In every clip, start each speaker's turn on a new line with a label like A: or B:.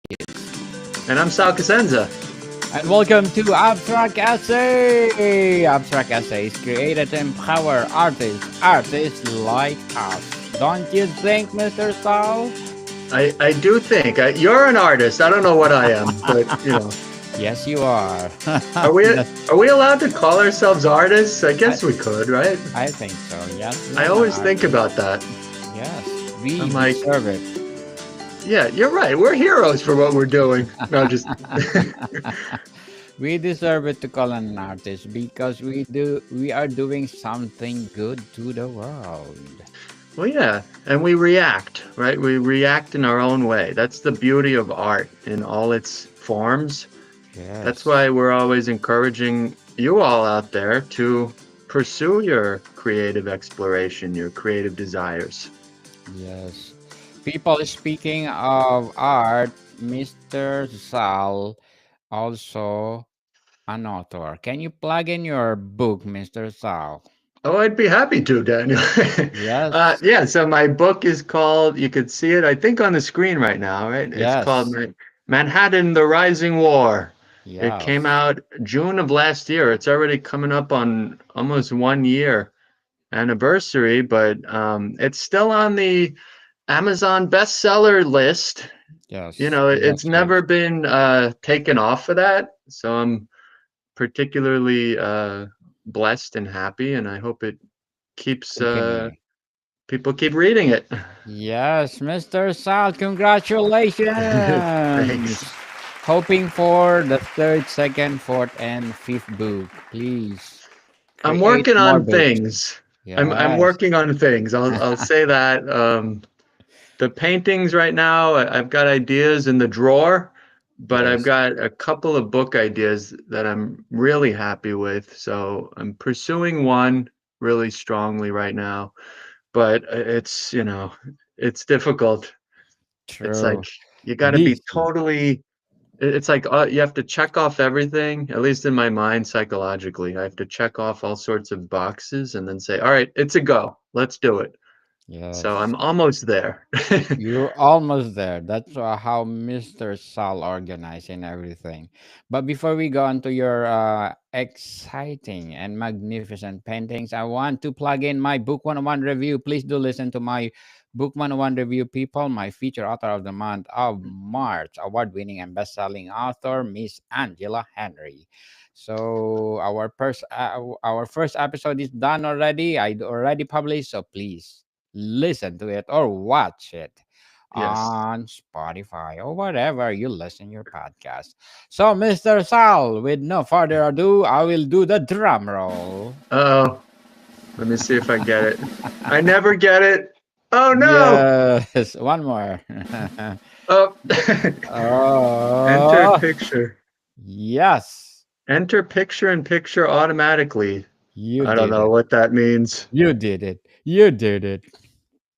A: And I'm Sal Cosenza.
B: And welcome to Abstract Essay. Abstract Essay is created to empower artists like us. Don't you think, Mr. Sal?
A: I do think you're an artist. I don't know what I am, but
B: Yes, you are.
A: are we
B: Yes,
A: are we allowed to call ourselves artists? I
B: I,
A: guess we could, right?
B: I think so. Yes, we
A: I
B: are
A: always think
B: artists.
A: about that.
B: Yes, we
A: I'm like,
B: deserve it.
A: yeah, you're right. We're heroes for what we're doing. No, just
B: We deserve it to call an artist because we are doing something good to the world.
A: well, yeah, and we react, right? We react in our own way. That's the beauty of art in all its forms. That's
B: Yes.
A: why we're always encouraging you all out there to pursue your creative exploration, your creative desires.
B: Yes. People speaking of art, Mr. Sal also an author. Can you plug in your book, Mr. Sal?
A: Oh, I'd be happy to, Daniel.
B: Yes.
A: Yeah, so my book is called, you could see it, I think, on the screen right now, right? It's called
B: Yes.
A: Manhattan, The Rising War. It came
B: Yes.
A: out June of last year. It's already coming up on almost 1 year anniversary, but it's still on the Amazon bestseller list.
B: Yes.
A: It's
B: That's good.
A: never been taken off of that. So I'm particularly blessed and happy, and I hope it keeps
B: Continue.
A: people keep reading it.
B: Yes, Mr. Sal, congratulations.
A: Thanks.
B: Hoping for the third, second, fourth, and fifth book. Please
A: I'm
B: create
A: working
B: more
A: on
B: books.
A: things. I'm
B: Yes.
A: working on things. I'll say that. The paintings right now, I've got ideas in the drawer, but I've
B: Yes.
A: got a couple of book ideas that I'm really happy with. So I'm pursuing one really strongly right now, but it's difficult. It's like
B: True.
A: you got to be
B: Busy.
A: totally. It's like you have to check off everything, at least in my mind psychologically. I have to check off all sorts of boxes and then say, all right, it's a go. Let's do it. So
B: Yes.
A: I'm almost there.
B: You're almost there. That's how Mr. Sal organizing everything. But before we go on to your exciting and magnificent paintings, I want to plug in my Book 101 review. Please do listen to my Book 101 review, people. My feature author of the month of March, award-winning and best-selling author, Miss Angela Henry. So our first episode is done already. I already published, so please listen to it or watch it
A: Yes.
B: on Spotify or whatever you listen your podcast. So, Mr. Sal, with no further ado, I will do the drum roll.
A: Oh, let me see if I get it. I never get it. Oh no.
B: Yes, one more.
A: Oh. Enter
B: Oh,
A: picture.
B: yes,
A: Enter picture in picture automatically.
B: you
A: I don't
B: did
A: know
B: it.
A: what that means.
B: You did it. You did it.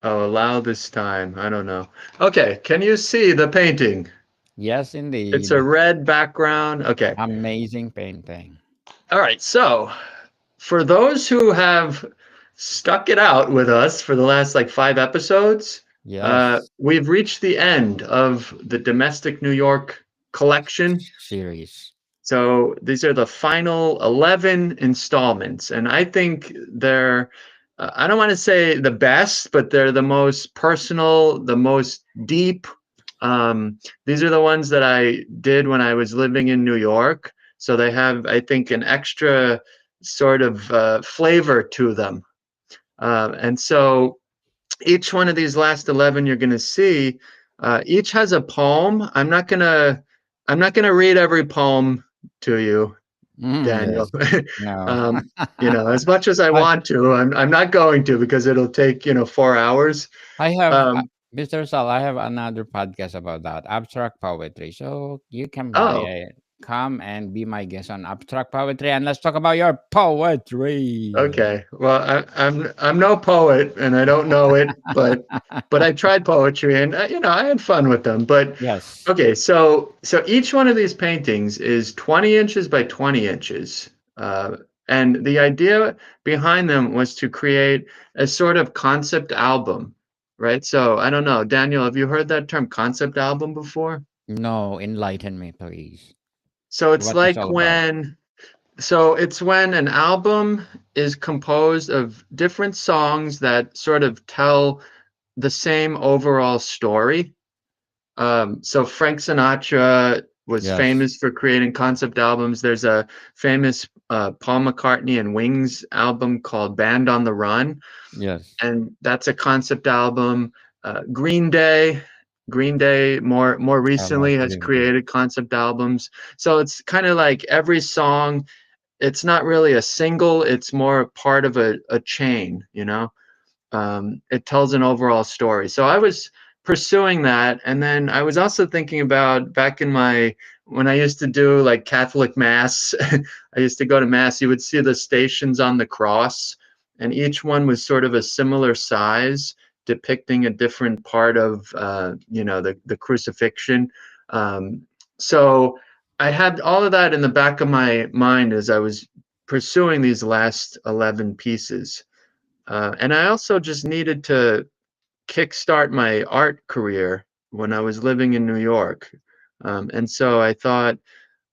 A: Oh, allow this time. I don't know. Okay, can you see the painting?
B: Yes,
A: It's a
B: indeed.
A: red background. Okay.
B: Amazing painting.
A: All right. So, for those who have stuck it out with us for the last like 5 episodes,
B: Yes,
A: we've reached the end of the Domestic New York collection.
B: series.
A: So these are the final 11 installments. And I think they're, I don't want to say the best, but they're the most personal, the most deep. These are the ones that I did when I was living in New York. So they have, I think, an extra sort of flavor to them. And so each one of these last 11 you're going to see, each has a poem. I'm not going to read every poem to you, Daniel.
B: Yes. No.
A: As much as I
B: I
A: want to, I'm not going to because it'll take 4 hours.
B: I have
A: um
B: Mr. Sal, I have another podcast about that, abstract poetry. So you can buy
A: oh,
B: it. Come and be my guest on abstract poetry and let's talk about your poetry.
A: okay. Well, I'm no poet and I don't know it, but I tried poetry and I had fun with them. But
B: Yes.
A: okay, so each one of these paintings is 20 inches by 20 inches. And the idea behind them was to create a sort of concept album, right? So I don't know, Daniel, have you heard that term concept album before?
B: No, enlighten me, please.
A: So it's
B: What is
A: like
B: all about?
A: when an album is composed of different songs that sort of tell the same overall story. So Frank Sinatra was
B: Yes,
A: famous for creating concept albums. There's a famous Paul McCartney and Wings album called Band on the Run,
B: yes.
A: and that's a concept album. Green Day, Green Day more
B: I
A: recently
B: love
A: has
B: Green Day.
A: created concept albums. So it's kind of like every song. It's not really a single. It's more part of a chain. It tells an overall story. So I was pursuing that, and then I was also thinking about back in my when I used to do like Catholic mass. I used to go to mass. You would see the stations on the cross, and each one was sort of a similar size, depicting a different part of the crucifixion. Um, so I had all of that in the back of my mind as I was pursuing these last 11 pieces. And I also just needed to kickstart my art career when I was living in New York. And so I thought,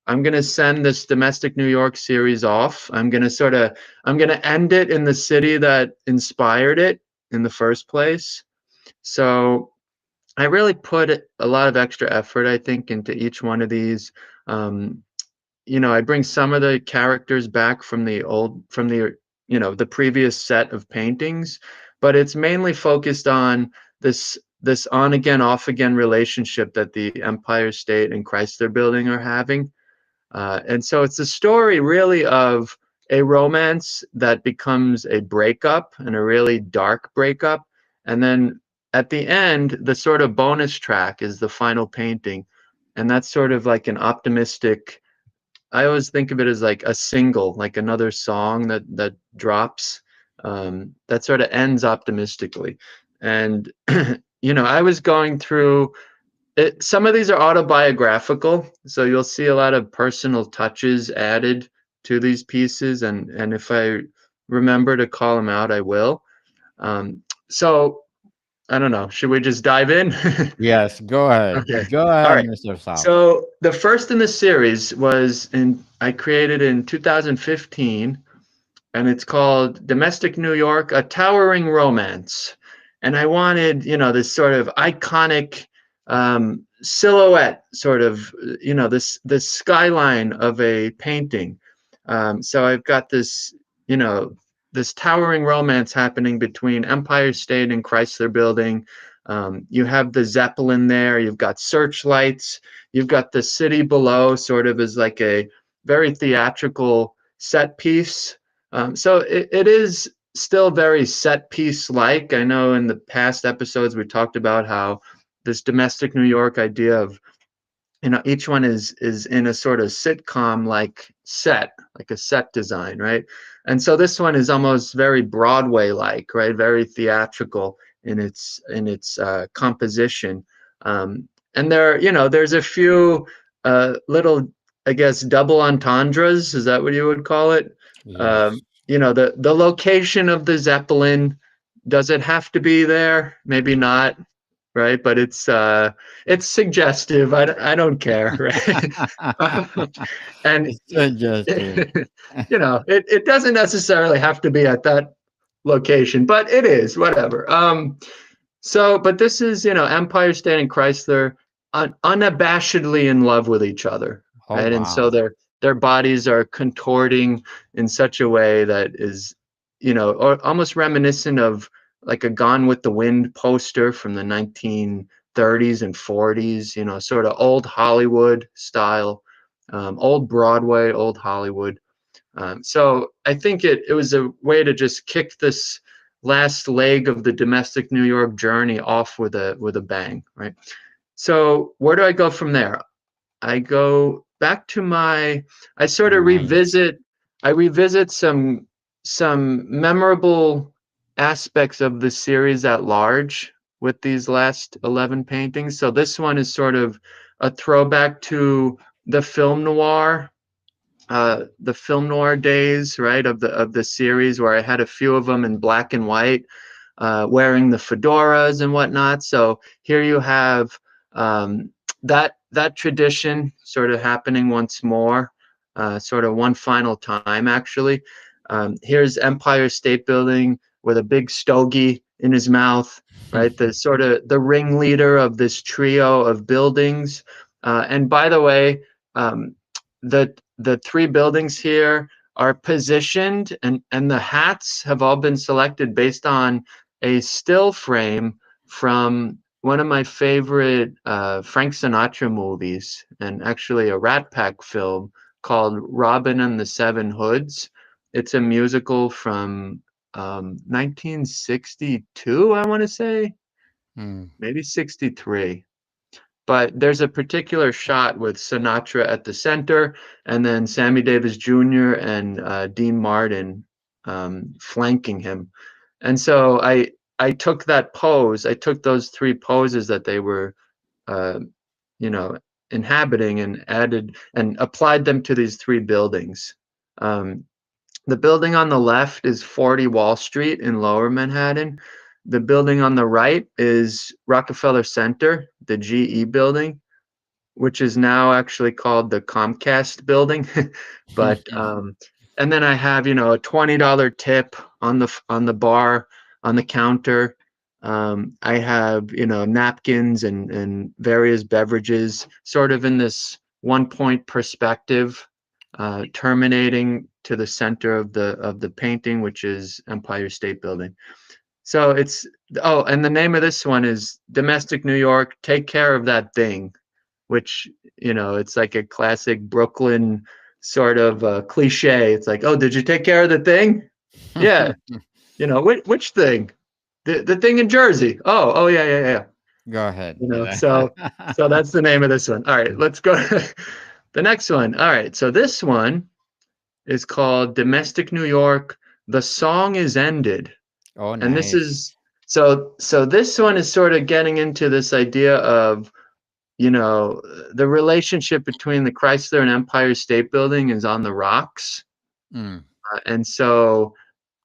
A: I'm going to send this domestic New York series off. I'm going to end it in the city that inspired it in the first place. So I really put a lot of extra effort, I think, into each one of these. Um, I bring some of the characters back from the previous set of paintings, but it's mainly focused on this on again, off again relationship that the Empire State and Chrysler Building are having. And so it's a story really of a romance that becomes a breakup and a really dark breakup. And then at the end, the sort of bonus track is the final painting. And that's sort of like an optimistic. I always think of it as like a single, like another song that drops, that sort of ends optimistically. And I was going through it. Some of these are autobiographical, so you'll see a lot of personal touches added to these pieces, and if I remember to call them out, I will. So I don't know. Should we just dive in?
B: Yes, go ahead.
A: Okay.
B: Go
A: All
B: ahead,
A: right.
B: Mr. Sal.
A: So the first in the series I created in 2015, and it's called Domestic New York, A Towering Romance. And I wanted, this sort of iconic silhouette, sort of, this skyline of a painting. So I've got you know, this towering romance happening between Empire State and Chrysler Building. You have the Zeppelin there. You've got searchlights. You've got the city below, sort of as like a very theatrical set piece. So it is still very set piece like. I know in the past episodes we talked about how this domestic New York idea of each one is in a sort of sitcom like a set design, right? And so this one is almost very Broadway like, right? Very theatrical in its composition. And there's a few little, I guess, double entendres. Is that what you would call it?
B: Yes.
A: The location of the Zeppelin, does it have to be there? Maybe not, right? But it's suggestive. I don't care, right? And
B: It's suggestive.
A: it doesn't necessarily have to be at that location, but it is whatever. But this is Empire State and Chrysler unabashedly in love with each other,
B: Oh,
A: right? And so
B: wow.
A: their bodies are contorting in such a way that is, or almost reminiscent of like a Gone with the Wind poster from the 1930s and 40s, sort of old Hollywood style, old Broadway, old Hollywood. So I think it was a way to just kick this last leg of the domestic New York journey off with a bang, right? So where do I go from there? I go back to I sort of
B: Nice.
A: revisit some memorable aspects of the series at large with these last 11 paintings. So this one is sort of a throwback to the film noir days, right, of the series, where I had a few of them in black and white, wearing the fedoras and whatnot. So here you have um, that that tradition sort of happening once more, sort of one final time, actually. Here's Empire State Building with a big stogie in his mouth, right? The sort of the ringleader of this trio of buildings. And by the way, um, the three buildings here are positioned, and the hats have all been selected based on a still frame from one of my favorite Frank Sinatra movies, and actually a Rat Pack film called Robin and the Seven Hoods. It's a musical from 1962, I want to say,
B: Mm.
A: maybe 63. But there's a particular shot with Sinatra at the center, and then Sammy Davis Jr. and Dean Martin flanking him. And so I took that pose. I took those three poses that they were, uh, you know, inhabiting, and added and applied them to these three buildings. Um, the building on the left is 40 Wall Street in Lower Manhattan. The building on the right is Rockefeller Center, the GE building, which is now actually called the Comcast building. But and then I have, a $20 tip on the bar, on the counter. I have, napkins and various beverages, sort of in this 1 point perspective, terminating to the center of the painting, which is Empire State Building. So it's, oh, and the name of this one is Domestic New York. Take care of that thing, which, it's like a classic Brooklyn sort of cliche. It's like, oh, did you take care of the thing? Yeah. Which thing? The thing in Jersey. Oh, yeah, yeah, yeah.
B: Go ahead.
A: So that's the name of this one. All right, let's go to the next one. All right, so this one is called Domestic New York. The song is ended.
B: Oh,
A: And this
B: nice.
A: is, so this one is sort of getting into this idea of, the relationship between the Chrysler and Empire State Building is on the rocks.
B: Mm.
A: And so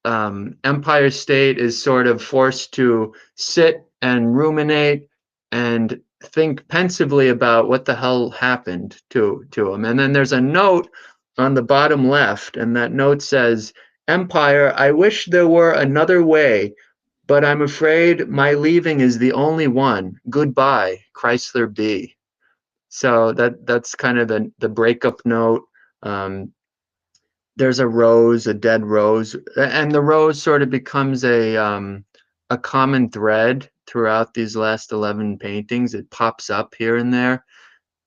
A: Empire State is sort of forced to sit and ruminate and think pensively about what the hell happened to him. And then there's a note on the bottom left, and that note says, Empire, I wish there were another way, but I'm afraid my leaving is the only one. Goodbye, Chrysler B. So that's kind of the breakup note. Um, there's a rose, a dead rose, and the rose sort of becomes a common thread throughout these last 11 paintings. It pops up here and there.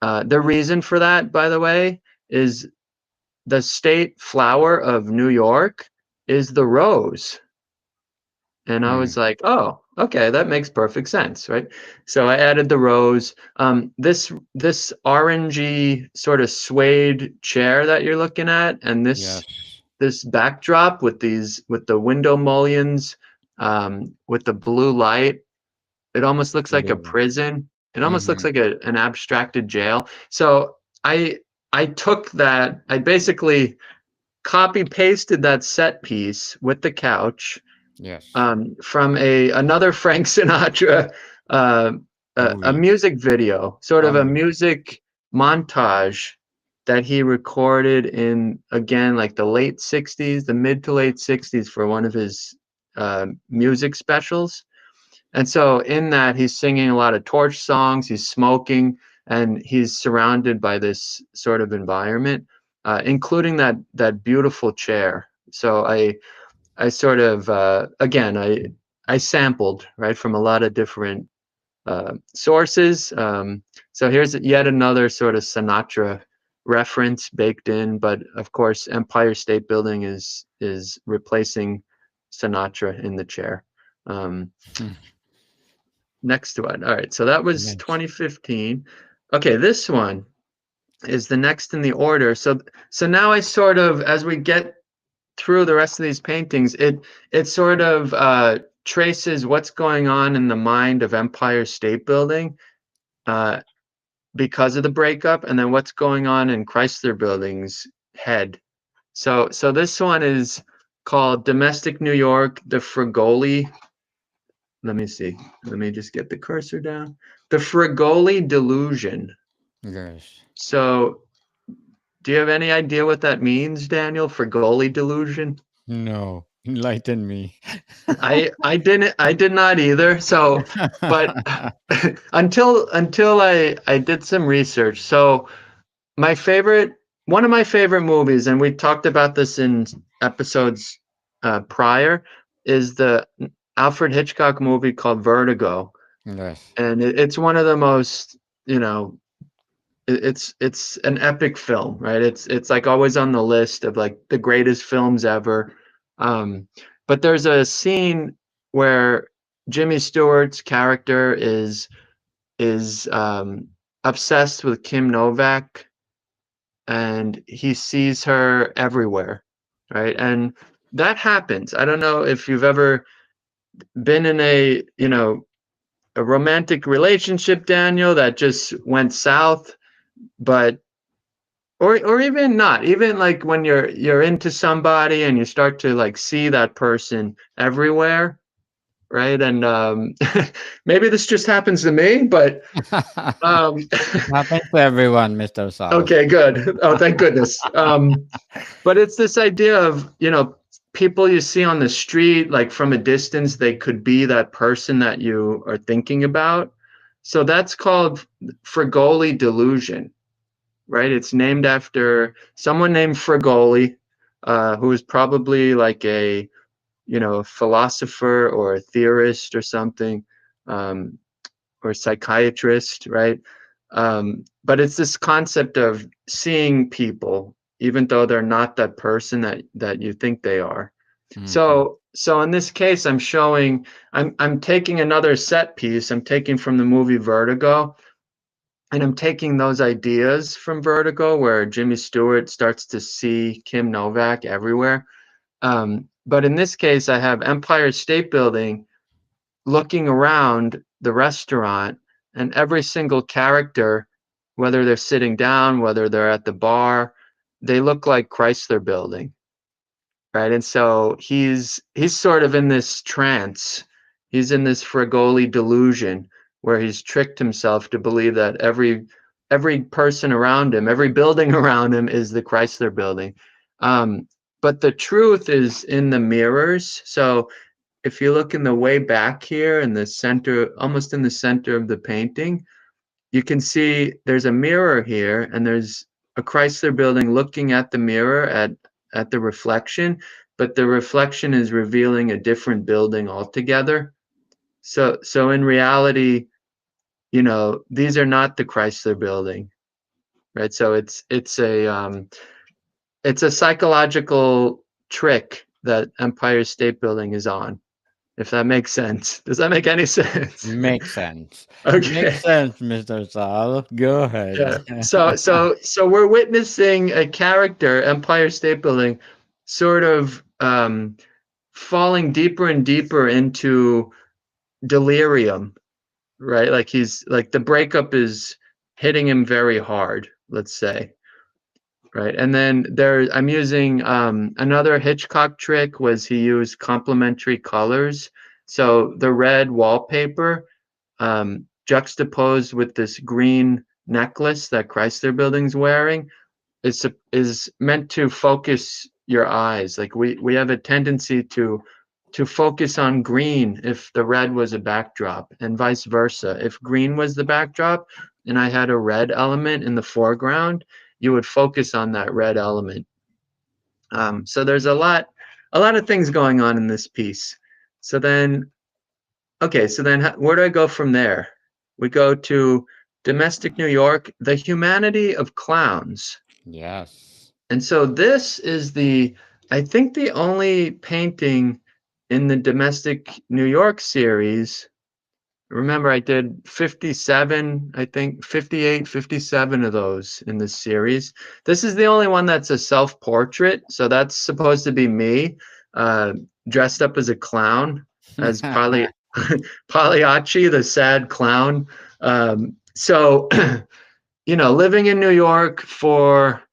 A: The reason for that, by the way, is the state flower of New York is the rose. And I was
B: Mm.
A: like, oh, okay, that makes perfect sense, right? So I added the rose. This orangey sort of suede chair that you're looking at, and
B: Yes.
A: this backdrop with the window mullions, with the blue light, it almost looks like a
B: Blue.
A: prison. It almost looks
B: Mm-hmm.
A: like an abstracted jail. So I took that. I basically copy pasted that set piece with the couch,
B: Yes.
A: from another Frank Sinatra, uh, a
B: Movie.
A: music video, sort of a
B: Um.
A: music montage that he recorded in, again, like the late 60s, the mid to late 60s, for one of his music specials. And so in that, he's singing a lot of torch songs, he's smoking, and he's surrounded by this sort of environment, including that beautiful chair. So I sort of, again, I sampled, right, from a lot of different sources. So here's yet another sort of Sinatra reference baked in, but of course, Empire State Building is replacing Sinatra in the chair. Um, Next one. All right, so that was
B: Yes.
A: 2015. Okay, this one is the next in the order. So now I sort of, as we get through the rest of these paintings, it sort of traces what's going on in the mind of Empire State Building, uh, because of the breakup, and then what's going on in Chrysler Building's head. So this one is called Domestic New York, the Frigoli. Let me see. Let me just get the cursor down. The Frigoli Delusion.
B: Yes.
A: So, do you have any idea what that means, Daniel, for goalie delusion?
B: No. Enlighten me.
A: I did not either. So, but until I did some research. So, my favorite one of my favorite movies, and we talked about this in episodes prior, is the Alfred Hitchcock movie called Vertigo,
B: Yes.
A: and it's one of the most, you know, it's an epic film, right? It's like always on the list of like the greatest films ever. Um, but there's a scene where Jimmy Stewart's character is obsessed with Kim Novak, and he sees her everywhere, right? And that happens. I don't know if you've ever been in a romantic relationship, Daniel, that just went south, but or even not, even like when you're into somebody and you start to like see that person everywhere, right? And maybe this just happens to me, but um
B: It happens to everyone, Mr. Sal.
A: okay, good. Oh, thank goodness. But it's this idea of, people you see on the street, like from a distance, they could be that person that you are thinking about. So that's called Frigoli delusion, right? It's named after someone named Frigoli, who was probably like a, philosopher or a theorist or something, um, or psychiatrist, right? But it's this concept of seeing people, even though they're not that person that you think they are.
B: Hmm.
A: So in this case, I'm taking another set piece. I'm taking from the movie Vertigo, and I'm taking those ideas from Vertigo, where Jimmy Stewart starts to see Kim Novak everywhere. But in this case, I have Empire State Building looking around the restaurant, and every single character, whether they're sitting down, whether they're at the bar, they look like Chrysler Building, right? And so he's sort of in this trance. He's in this Frigoli delusion where he's tricked himself to believe that every person around him, every building around him is the Chrysler Building. But the truth is in the mirrors. So if you look in the way back here in the center, almost in the center of the painting, you can see there's a mirror here, and there's a Chrysler Building looking at the mirror at the reflection, but the reflection is revealing a different building altogether. So in reality, these are not the Chrysler Building, right? So it's a psychological trick that Empire State Building is on, if that makes sense. Does that make any sense?
B: Makes sense. Makes
A: Okay.
B: sense, Mr. Sal. Go ahead.
A: Yeah. So we're witnessing a character, Empire State Building, sort of falling deeper and deeper into delirium, right? Like he's like the breakup is hitting him very hard, let's say. Right. And then I'm using another Hitchcock trick was he used complementary colors. So the red wallpaper juxtaposed with this green necklace that Chrysler Building's wearing is meant to focus your eyes. Like we have a tendency to focus on green if the red was a backdrop, and vice versa. If green was the backdrop and I had a red element in the foreground, you would focus on that red element. So there's a lot of things going on in this piece. So then, okay, so then where do I go from there? We go to domestic New York, the humanity of clowns.
B: Yes.
A: And so this is I think the only painting in the domestic New York series. Remember, I did 57, I think 58, 57 of those in this series. This is the only one that's a self-portrait. So that's supposed to be me, uh, dressed up as a clown, as Pagliacci, the sad clown. So, living in New York for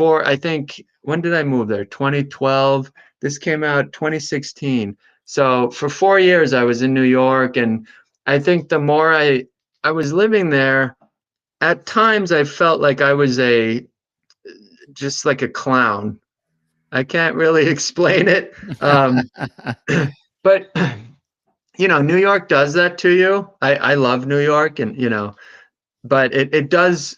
A: I think, when did I move there? 2012. This came out 2016. So for 4 years I was in New York, and I think the more I was living there, at times I felt like I was a just like a clown. I can't really explain it. But New York does that to you. I love New York, and but it does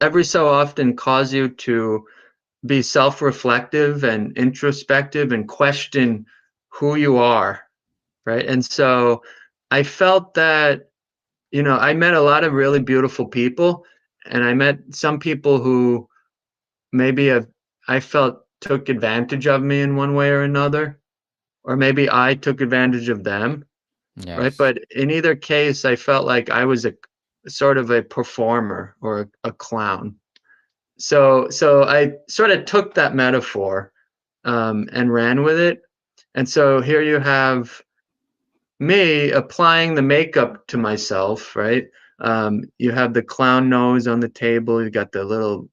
A: every so often cause you to be self-reflective and introspective and question who you are, right? And so I felt that, I met a lot of really beautiful people, and I met some people who maybe I felt took advantage of me in one way or another, or maybe I took advantage of them, right?
B: Yes.
A: But in either case, I felt like I was a sort of a performer or a clown. So I sort of took that metaphor, and ran with it. And so here you have me applying the makeup to myself, right? You have the clown nose on the table. You got the little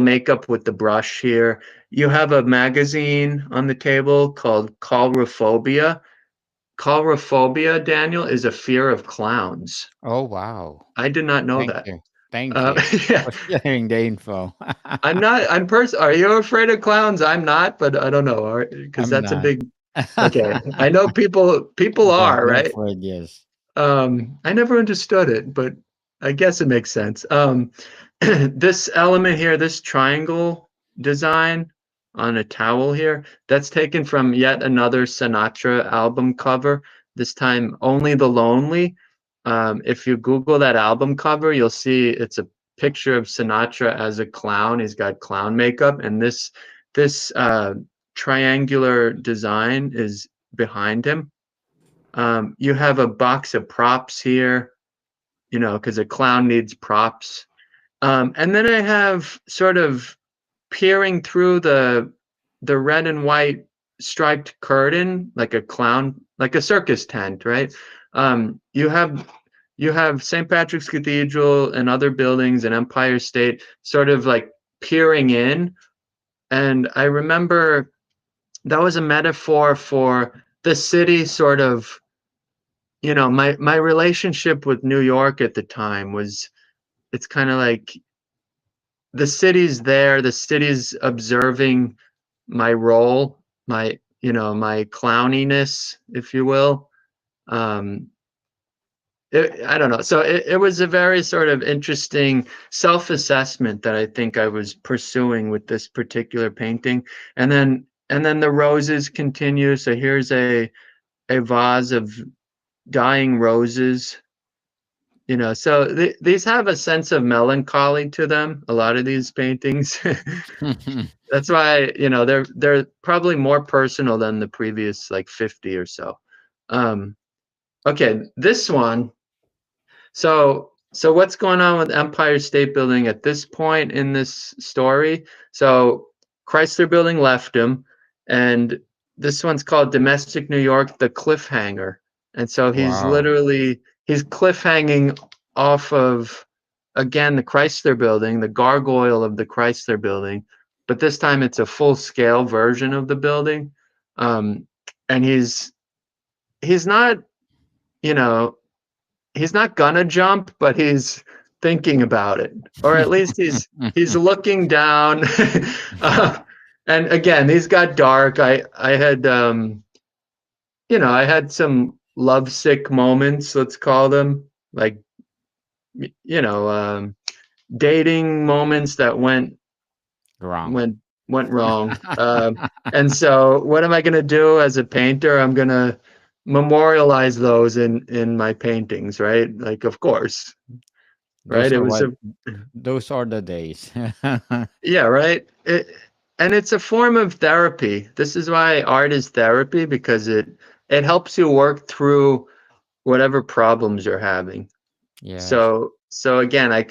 A: makeup with the brush here. You have a magazine on the table called Calrophobia. Calrophobia, Daniel, is a fear of clowns.
B: Oh, wow.
A: I did not know
B: Thank
A: that.
B: you. Thank you
A: Yeah,
B: for sharing the info.
A: I'm not. Are you afraid of clowns? I'm not, but I don't know, because
B: I'm
A: that's a
B: not.
A: big. Okay, I know people
B: Yeah,
A: are,
B: you're
A: right.
B: afraid, yes.
A: I never understood it, but I guess it makes sense. This element here, this triangle design on a towel here, that's taken from yet another Sinatra album cover, this time Only the Lonely. If you Google that album cover, you'll see it's a picture of Sinatra as a clown. He's got clown makeup, and this triangular design is behind him. You have a box of props here, because a clown needs props. And then I have sort of peering through the red and white striped curtain, like a clown, like a circus tent, right? You have St. Patrick's Cathedral and other buildings and Empire State sort of like peering in. And I remember that was a metaphor for the city sort of, my relationship with New York at the time was, it's kind of like the city's there, the city's observing my role, my clowniness, if you will. Um, I don't know. So it was a very sort of interesting self-assessment that I think I was pursuing with this particular painting. And then the roses continue. So here's a vase of dying roses. So these have a sense of melancholy to them, a lot of these paintings. That's why, they're probably more personal than the previous like 50 or so. Um, okay, this one. So what's going on with Empire State Building at this point in this story? So Chrysler Building left him, and this one's called Domestic New York, the Cliffhanger. And so
B: Wow.
A: he's cliffhanging off of, again, the Chrysler Building, the gargoyle of the Chrysler Building, but this time it's a full scale version of the building. Um, and he's not, you know, he's not gonna jump, but he's thinking about it, or at least he's looking down. uh, and again, these got dark. I had some lovesick moments, let's call them, like you know, dating moments that
B: Wrong.
A: went went wrong. And so, what am I gonna do as a painter? I'm gonna memorialize those in my paintings, right? Like, of course, right?
B: Those
A: It
B: are
A: was
B: what
A: a
B: those are the days.
A: Yeah, right. And it's a form of therapy. This is why art is therapy, because it helps you work through whatever problems you're having.
B: Yes.
A: So again, I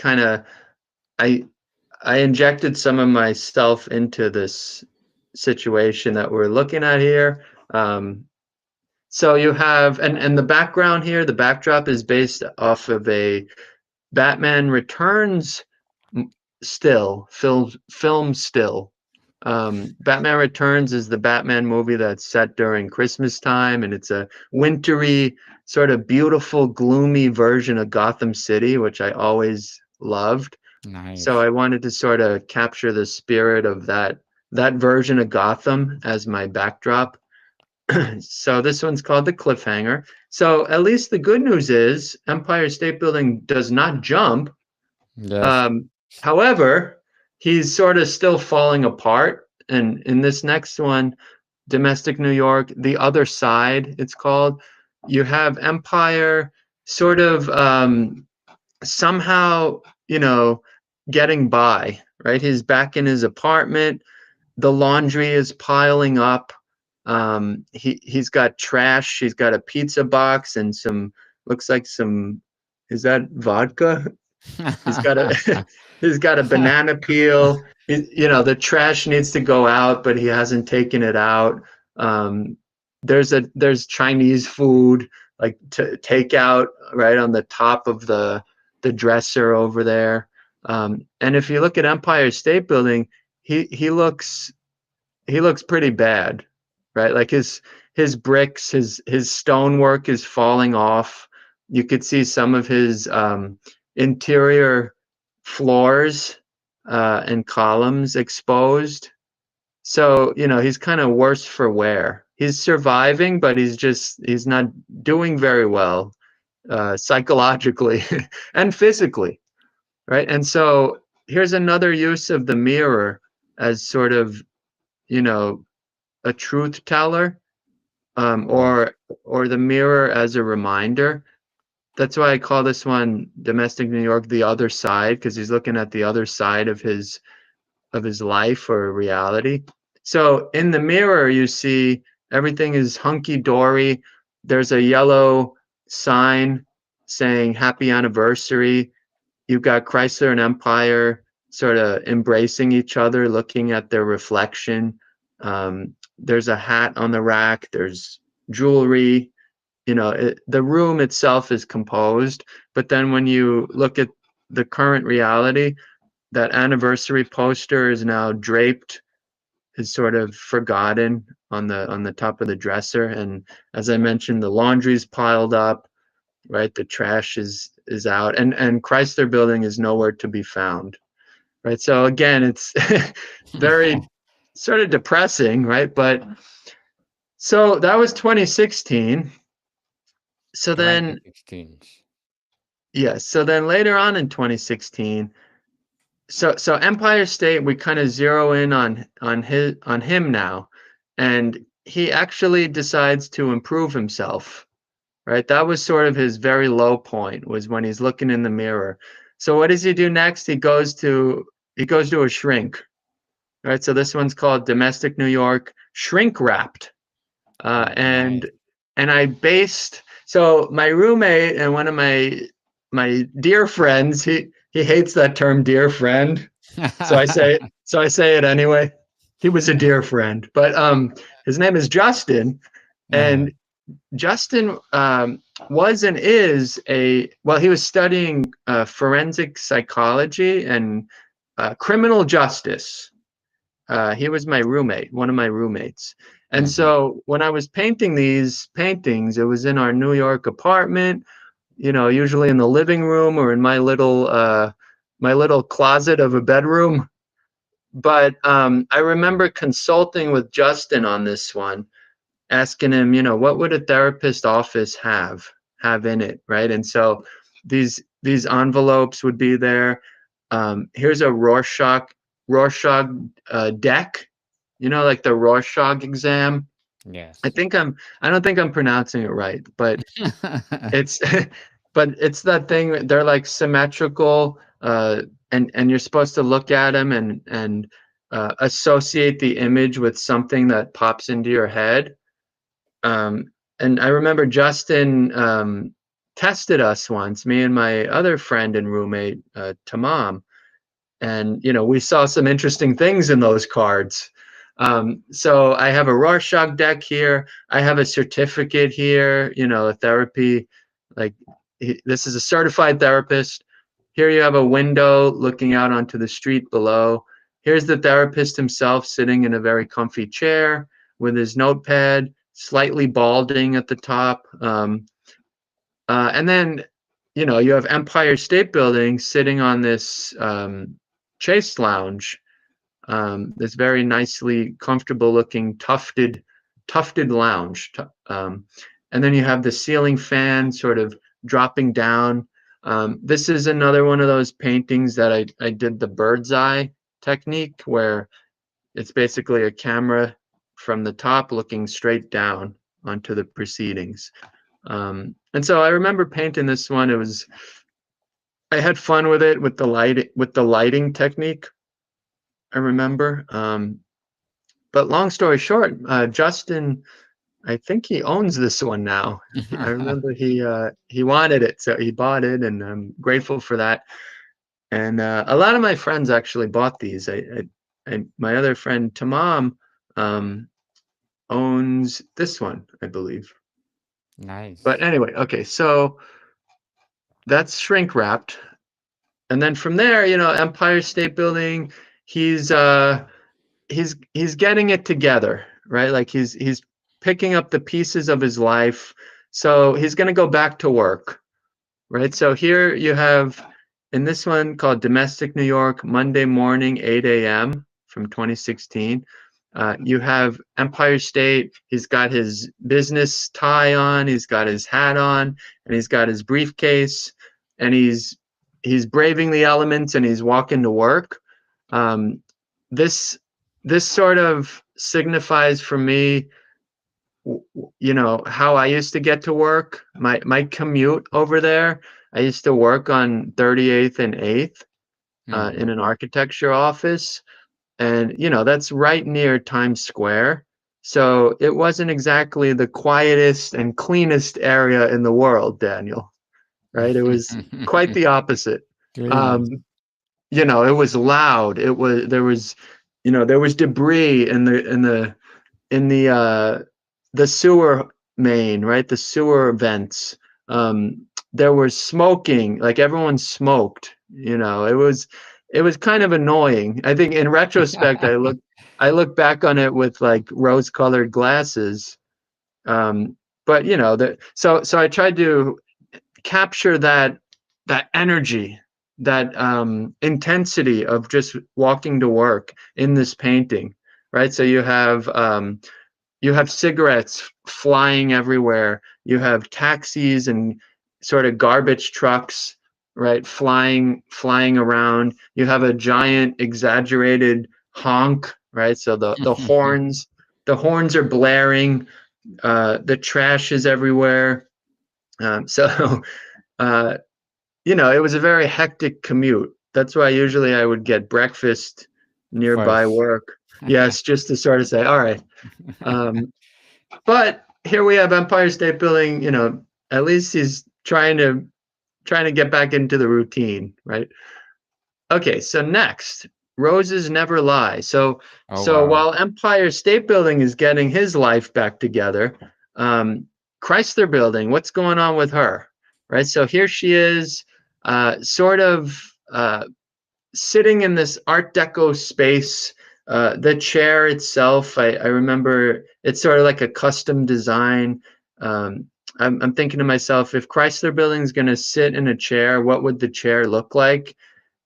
A: I injected some of myself into this situation that we're looking at here. So you have, and the background here, the backdrop is based off of a Batman Returns film still. Batman Returns is the Batman movie that's set during Christmas time, and it's a wintry sort of beautiful, gloomy version of Gotham City, which I always loved. So
B: Nice.
A: I wanted to sort of capture the spirit of that version of Gotham as my backdrop. So this one's called the Cliffhanger. So at least the good news is Empire State Building does not jump.
B: Yes.
A: Um, However, he's sort of still falling apart. And in this next one, Domestic New York, The Other Side, it's called, you have Empire sort of somehow, getting by, right? He's back in his apartment. The laundry is piling up. He's got trash. He's got a pizza box and some, looks like some, is that vodka? He's got a he's got a banana peel. The trash needs to go out, but he hasn't taken it out. Um, there's Chinese food like to take out right on the top of the dresser over there. And if you look at Empire State Building, he looks pretty bad, right? Like his bricks, his stonework is falling off. You could see some of his interior floors and columns exposed. So, he's kind of worse for wear. He's surviving, but he's not doing very well psychologically and physically, right? And so here's another use of the mirror as sort of, you know, a truth teller,
B: Yes.
A: or the mirror as a reminder. That's why I call this one Domestic New York, the other side, because he's looking at the other side of his life or reality. So in the mirror, you see everything is hunky dory. There's a yellow sign saying happy anniversary. You've got Chrysler and Empire sort of embracing each other, looking at their reflection. There's a hat on the rack. There's jewelry. The room itself is composed, but then when you look at the current reality, that anniversary poster is now draped, is sort of forgotten on the top of the dresser. And as I mentioned, the laundry's piled up, right? The trash is out, and Chrysler Building is nowhere to be found, right? So again, it's very sort of depressing, right? But so that was 2016. So then,
B: 2016.
A: yes. So then later on in 2016, so Empire State, we kind of zero in on him now, and he actually decides to improve himself, right? That was sort of his very low point, was when he's looking in the mirror. So what does he do next? He goes to a shrink, right? So this one's called Domestic New York Shrink Wrapped. uh,
B: Nice.
A: and and I based, so my roommate and one of my dear friends, he hates that term dear friend, so I say it anyway. He was a dear friend, but his name is Justin,
B: Uh,
A: and Justin was and is he was studying forensic psychology and criminal justice. He was my roommate, one of my roommates. And
B: mhm.
A: so when I was painting these paintings, it was in our New York apartment, usually in the living room or in my little closet of a bedroom. But I remember consulting with Justin on this one, asking him, what would a therapist office have in it, right? And so these envelopes would be there. Here's a Rorschach deck, like the Rorschach exam. I
B: Yes.
A: think I don't think I'm pronouncing it right, but it's but it's that thing. They're like symmetrical, and you're supposed to look at them and associate the image with something that pops into your head. And I remember Justin tested us once, me and my other friend and roommate, Tamam, and we saw some interesting things in those cards. So I have a Rorschach deck here. I have a certificate here, a therapy, like this is a certified therapist. Here you have a window looking out onto the street below. Here's the therapist himself sitting in a very comfy chair with his notepad, slightly balding at the top. And then, you have Empire State Building sitting on this chase lounge, this very nicely comfortable looking tufted lounge. And then you have the ceiling fan sort of dropping down. This is another one of those paintings that I did the bird's eye technique, where it's basically a camera from the top looking straight down onto the proceedings. And so I remember painting this one. I had fun with it with the lighting technique, I remember. But long story short, Justin, I think he owns this one now. I remember he wanted it, so he bought it, and I'm grateful for that. And a lot of my friends actually bought these. My other friend Tamam owns this one, I believe. But
B: Nice.
A: anyway, okay, so that's shrink wrapped, and then from there, Empire State Building. He's he's getting it together, right? Like he's picking up the pieces of his life. So he's going to go back to work, right? So here you have in this one called Domestic New York, Monday morning, 8 a.m. from 2016. You have Empire State. He's got his business tie on, he's got his hat on, and he's got his briefcase, and he's braving the elements and he's walking to work. Um, this this sort of signifies for me, how I used to get to work. My commute over there. I used to work on 38th and 8th in
B: Mm.
A: an architecture office, and that's right near Times Square. So it wasn't exactly the quietest and cleanest area in the world, Daniel. Right? It was quite the opposite.
B: Cleanest.
A: Um, it was loud. There was debris in the sewer main, right? The sewer vents. There was smoking, like everyone smoked. It was kind of annoying. I think in retrospect, I look back on it with like rose-colored glasses. Um, but so I tried to capture that energy, that intensity of just walking to work in this painting, right? So you have cigarettes flying everywhere. You have taxis and sort of garbage trucks, right, flying around. You have a giant exaggerated honk, right? So the horns are blaring. The trash is everywhere. So uh, it was a very hectic commute. That's why usually I would get breakfast nearby
B: First.
A: work. Yes, just to sort of say, all right. Um, but here we have Empire State Building. At least he's trying to get back into the routine, right? Okay, so next, roses never lie. So
B: Oh
A: so
B: wow.
A: while Empire State Building is getting his life back together, um, Chrysler Building, what's going on with her, right? So here she is, sort of sitting in this Art Deco space. The chair itself, I remember it's sort of like a custom design. Um, I'm thinking to myself, if Chrysler Building's going to sit in a chair, what would the chair look like?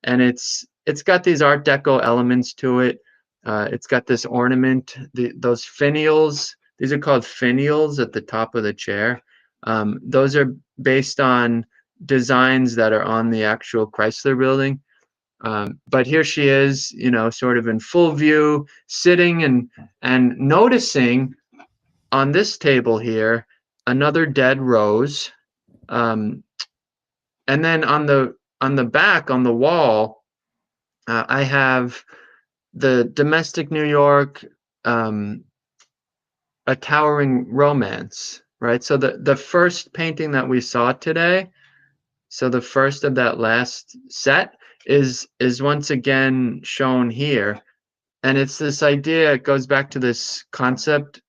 A: And it's got these Art Deco elements to it. It's got this ornament, those finials. These are called finials at the top of the chair. Those are based on designs that are on the actual Chrysler Building. But here she is, sort of in full view, sitting and noticing on this table here another dead rose. Um, and then on the back on the wall, I have the Domestic New York, um, a towering romance, right? So the first painting that we saw today, so the first of that last set is once again shown here, and it's this idea. It goes back to this concept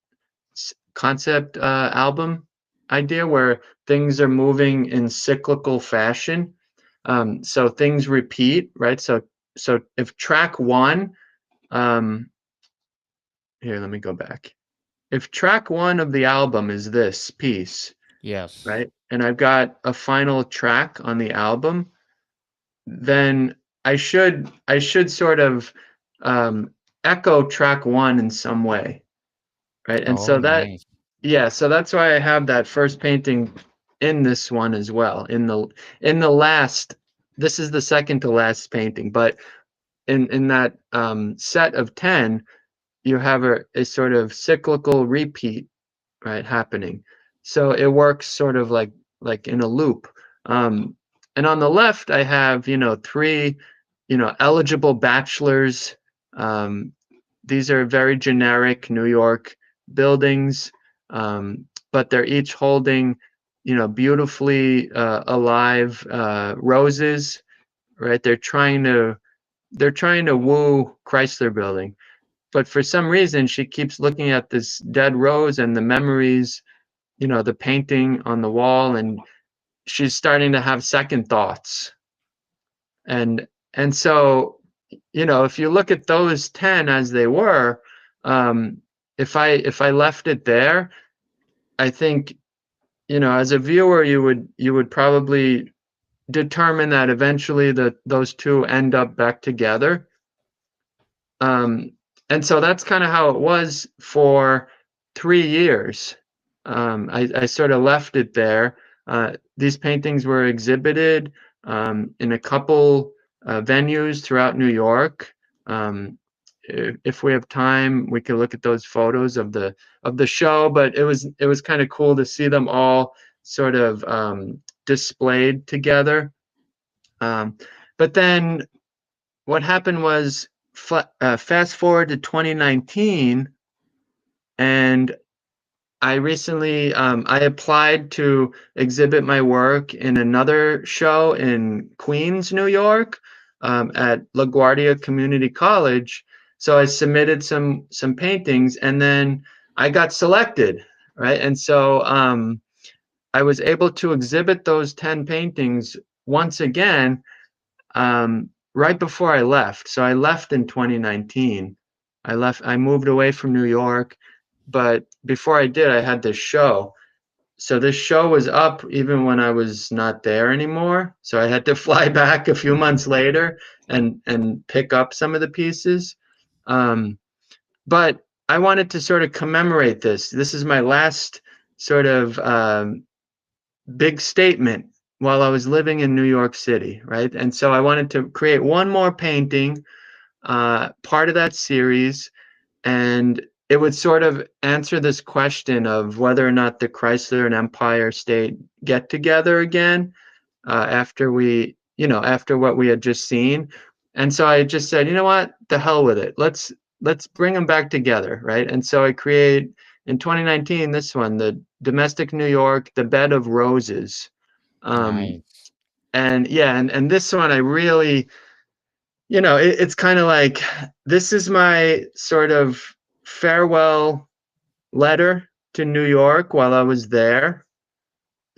A: album idea where things are moving in cyclical fashion. So things repeat, right? So if track one, um, here, let me go back. If track one of the album is this piece,
B: Yes.
A: right? And I've got a final track on the album, then I should sort of um, echo track one in some way, right? And
B: Oh,
A: so that
B: nice.
A: yeah, so that's why I have that first painting in this one as well. In the last, this is the second to last painting, but in that set of 10, you have a sort of cyclical repeat, right, happening. So it works sort of like in a loop. Um, and on the left, I have three eligible bachelors. Um, these are very generic New York buildings, but they're each holding beautifully alive roses, right? They're trying to woo Chrysler Building, but for some reason she keeps looking at this dead rose and the memories, the painting on the wall, and she's starting to have second thoughts. And so, if you look at those 10 as they were, um, if I left it there, I think, as a viewer, you would probably determine that eventually those two end up back together. Um, and so that's kind of how it was for 3 years. I sort of left it there. These paintings were exhibited in a couple venues throughout New York. If we have time, we could look at those photos of the show. But it was kind of cool to see them all sort of displayed together. Um, but then what happened was, fast forward to 2019, and I recently I applied to exhibit my work in another show in Queens, New York, at LaGuardia Community College. So I submitted some paintings, and then I got selected, right? And so I was able to exhibit those 10 paintings once again, right before I left. So I left in 2019. I moved away from New York, but before I did, I had this show. So this show was up even when I was not there anymore. So I had to fly back a few months later and pick up some of the pieces. Um, but I wanted to sort of commemorate this. This is my last sort of big statement while I was living in New York City, right? And so I wanted to create one more painting, part of that series, and it would sort of answer this question of whether or not the Chrysler and Empire State get together again, after what we had just seen. And so I just said, you know what, the hell with it. Let's bring them back together, right? And so I create in 2019 this one, the Domestic New York, the Bed of Roses. Um,
B: Nice.
A: and yeah, and this one I really, it's kind of like, this is my sort of farewell letter to New York while I was there.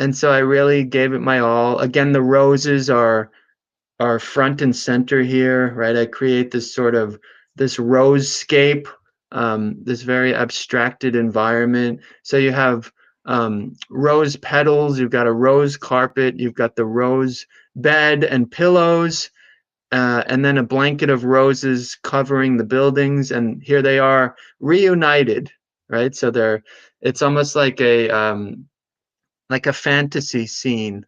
A: And so I really gave it my all. Again, the roses are front and center here, right? I create this rosescape, this very abstracted environment. So you have rose petals, you've got a rose carpet, you've got the rose bed and pillows, and then a blanket of roses covering the buildings, and here they are reunited, right? So it's almost like a fantasy scene,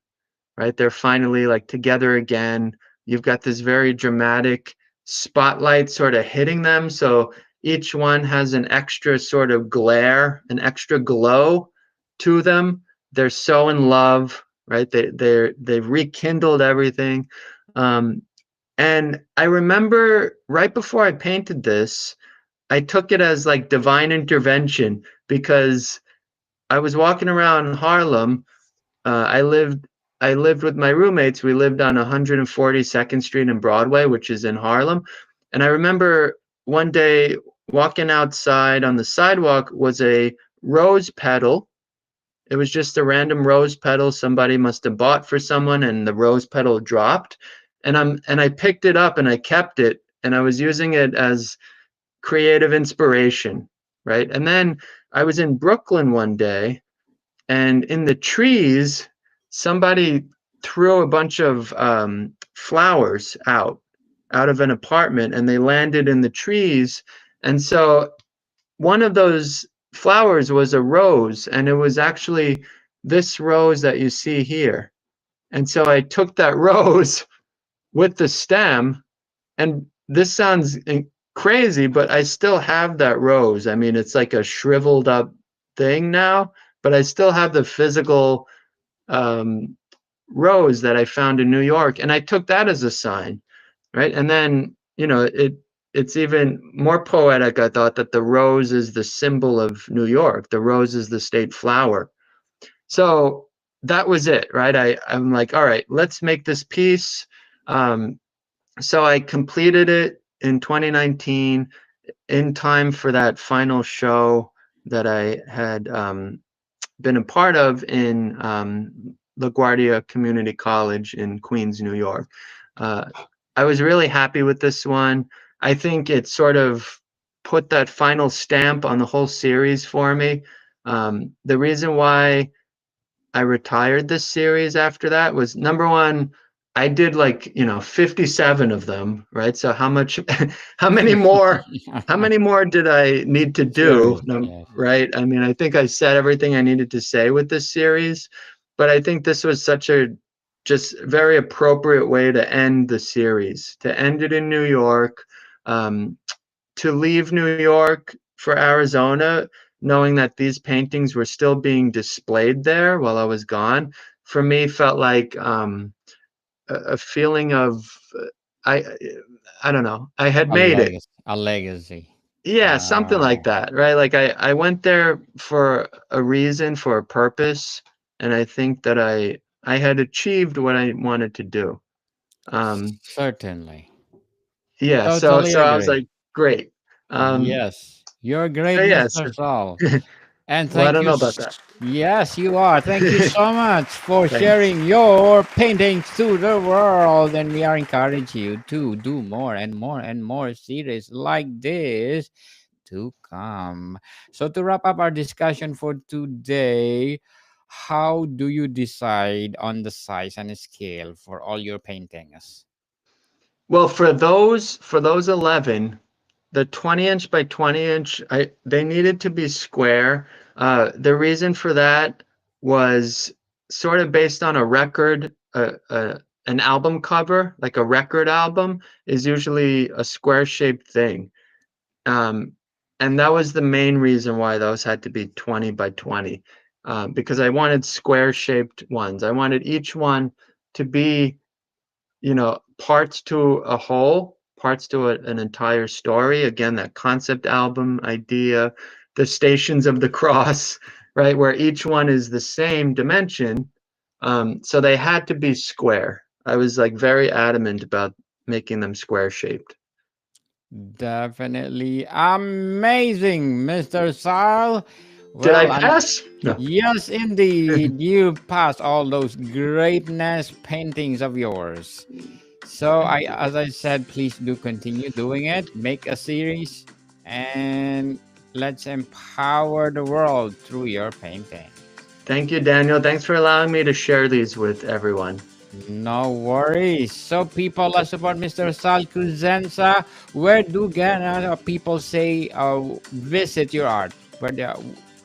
A: right? They're finally like together again. You've got this very dramatic spotlight sort of hitting them, so each one has an extra sort of glare, an extra glow to them. They're so in love, right? They've rekindled everything. And I remember right before I painted this, I took it as like divine intervention, because I was walking around Harlem. I lived with my roommates. We lived on 142nd Street and Broadway, which is in Harlem. And I remember one day walking outside, on the sidewalk was a rose petal. It was just a random rose petal somebody must have bought for someone, and the rose petal dropped. And I picked it up and I kept it, and I was using it as creative inspiration, right? And then I was in Brooklyn one day, and in the trees, somebody threw a bunch of flowers out of an apartment, and they landed in the trees. And so one of those flowers was a rose, and it was actually this rose that you see here. And so I took that rose with the stem, and this sounds crazy, but I still have that rose. I mean, it's like a shriveled up thing now, but I still have the physical um, rose that I found in New York, and I took that as a sign, right? And then, it's even more poetic, I thought, that the rose is the symbol of New York. The rose is the state flower. So that was it, right? I'm like, all right, let's make this piece. So I completed it in 2019 in time for that final show that I had been a part of in LaGuardia Community College in Queens, New York. I was really happy with this one. I think it sort of put that final stamp on the whole series for me. The reason why I retired this series after that was, number one, I did 57 of them, right? So how much, how many more, how many more did I need to do?
B: Serious, yes.
A: Right? I mean, I think I said everything I needed to say with this series, but I think this was such a just very appropriate way to end the series, to end it in New York, um, to leave New York for Arizona, knowing that these paintings were still being displayed there while I was gone, for me felt like a feeling of I I don't know. I had made it.
B: A legacy.
A: Yeah, something like
B: Wow.
A: that, right? Like I went there for a reason, for a purpose, and I think that I had achieved what I wanted to do. Um,
B: Certainly.
A: yeah, so
B: Totally
A: so I was
B: agree.
A: like, great. Um,
B: Yes. You're great,
A: so yeah,
B: Mr. Saul. And
A: well, I
B: thank
A: don't
B: you.
A: know about that.
B: Yes, you are. Thank you so much for
A: Thanks.
B: sharing your paintings to the world. And we are encouraging you to do more and more and more series like this to come. So, to wrap up our discussion for today, how do you decide on the size and scale for all your paintings?
A: Well, for those 11, the 20-inch by 20-inch, they needed to be square. The reason for that was sort of based on a record, an album cover, like a record album is usually a square-shaped thing. Um, and that was the main reason why those had to be 20 by 20, because I wanted square-shaped ones. I wanted each one to be, parts to a whole, parts to an entire story. Again, that concept album idea, the Stations of the Cross, right, where each one is the same dimension. So they had to be square. I was like very adamant about making them square shaped.
B: Definitely amazing, Mr. Sal.
A: Did I
B: Well,
A: pass? No.
B: yes, indeed, you passed all those greatness paintings of yours. So,
A: Thank you.
B: as I said, please do continue doing it. Make a series, and let's empower the world through your painting.
A: Thank you, Daniel. Thanks for allowing me to share these with everyone.
B: No worries. So, people support Mr. Sal Cosenza. Where do Ghana people say visit your art?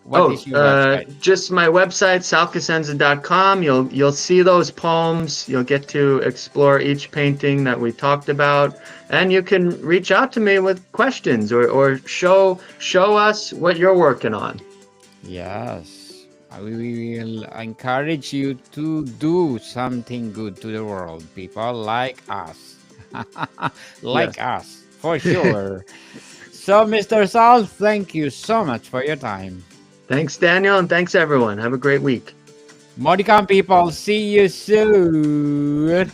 B: What
A: Oh,
B: is your website?
A: just my website, salcosenza.com. You'll see those poems. You'll get to explore each painting that we talked about, and you can reach out to me with questions or show us what you're working on.
B: Yes, we will encourage you to do something good to the world, people like us.
A: Yes.
B: Like us, for sure. So, Mr. Sal, thank you so much for your time.
A: Thanks, Daniel, and thanks everyone. Have a great week.
B: Modicam people, see you soon.